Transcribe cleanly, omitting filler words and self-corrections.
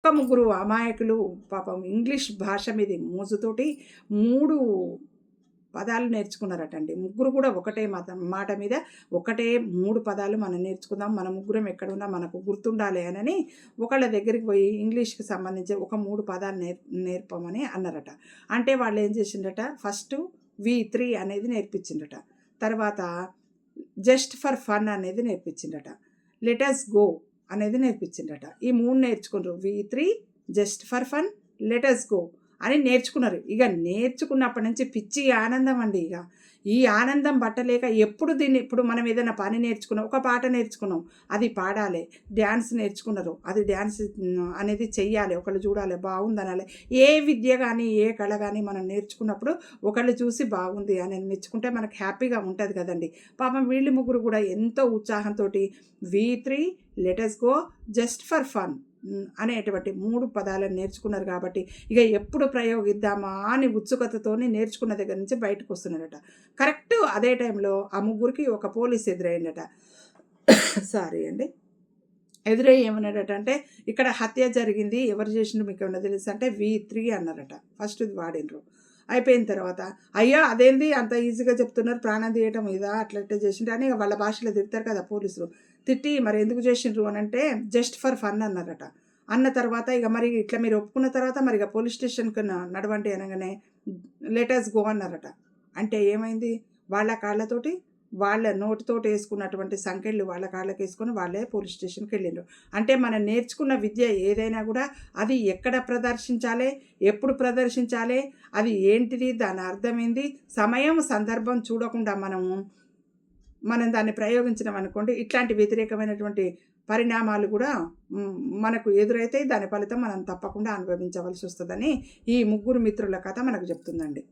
ఒక ముగ్గురు అమాయకులు పాపం ఇంగ్లీష్ భాష మీద మోజుతోటి 3 పదాలు నేర్చుకున్నారటండి. ముగ్గురు కూడా ఒకటే మాట మీద ఒకటే 3 పదాలు మనం నేర్చుకుందాం. మన ముగ్గురం ఎక్కడున్నా మనకు గుర్తుండాలి అనని ఒకళ్ళ దగ్గరికి పోయి ఇంగ్లీష్‌కి సంబంధించి ఒక 3 పదాలు నేర్పమని అన్నారట. అంటే వాళ్ళు ఏం చేసిండ్రట, ఫస్టు వి3 అనేది నేర్పించిండ్రట. తర్వాత జస్ట్ ఫర్ ఫన్ అనేది నేర్పించిండ్రట. లెట్ అస్ గో అనేది నేర్పించిండ్రట. ఈ 3 నేర్చుకున్నారు. వి3, just for fun, let us go అని నేర్చుకున్నారు. ఇక నేర్చుకున్నప్పటి నుంచి పిచ్చి ఆనందం అండి. ఇక ఈ ఆనందం పట్టలేక ఎప్పుడు దీన్ని, ఇప్పుడు మనం ఏదైనా పని నేర్చుకున్నాం, ఒక పాట నేర్చుకున్నాం, అది పాడాలి. డ్యాన్స్ నేర్చుకున్నారు, అది డ్యాన్స్ అనేది చెయ్యాలి, ఒకళ్ళు చూడాలి, బాగుంది అనాలి. ఏ విద్య కానీ ఏ కళ కానీ మనం నేర్చుకున్నప్పుడు ఒకళ్ళు చూసి బాగుంది అని మెచ్చుకుంటే మనకు హ్యాపీగా ఉంటుంది కదండి. పాపం వీళ్ళు ముగ్గురు కూడా ఎంతో ఉత్సాహంతో వి3, let us go, just for fun అనేటువంటి 3 పదాలను నేర్చుకున్నారు. కాబట్టి ఇక ఎప్పుడు ప్రయోగిద్దామా అని ఉత్సుకతతోని నేర్చుకున్న దగ్గర నుంచి బయటకు వస్తున్నాడట. కరెక్ట్ అదే టైంలో ఆ ముగ్గురికి ఒక పోలీస్ ఎదురైందట. సారీ అండి. ఎదురయ్యి ఏమన్నాడట అంటే, ఇక్కడ హత్య జరిగింది, ఎవరు చేసిండ్రు మీకు ఏమన్నా తెలుసు అంటే వి3 అన్నారట. ఫస్ట్ ఇది వాడినరు. అయిపోయిన తర్వాత, అయ్యో అదేంది అంత ఈజీగా చెప్తున్నారు, ప్రాణం తీయటం ఇదా అట్లా చేసిండ్రు అని వాళ్ళ భాషలో తిడతారు కదా పోలీసులు. తిట్టి మరి ఎందుకు చేసిండ్రు అని అంటే జస్ట్ ఫర్ ఫన్ అన్నారట. అన్న తర్వాత ఇక మరి ఇట్లా మీరు ఒప్పుకున్న తర్వాత మరి ఇక పోలీస్ స్టేషన్కి నడవండి అనగానే లెట్ అస్ గో అన్నారట. అంటే ఏమైంది, వాళ్ళ కాళ్ళతోటి వాళ్ళ నోటితోటి వేసుకున్నటువంటి సంకెళ్ళు వాళ్ళ కాళ్ళకి వేసుకొని వాళ్ళే పోలీస్ స్టేషన్కి వెళ్ళిండ్రు. అంటే మనం నేర్చుకున్న విద్య ఏదైనా కూడా అది ఎక్కడ ప్రదర్శించాలి, ఎప్పుడు ప్రదర్శించాలి, అది ఏంటిది, దాని అర్థమైంది, సమయం సందర్భం చూడకుండా మనం దాన్ని ప్రయోగించినాం అనుకోండి, ఇట్లాంటి వ్యతిరేకమైనటువంటి పరిణామాలు కూడా మనకు ఎదురైతే దాని ఫలితం మనం తప్పకుండా అనుభవించవలసి వస్తుందని ఈ ముగ్గురు మిత్రుల కథ మనకు చెప్తుందండి.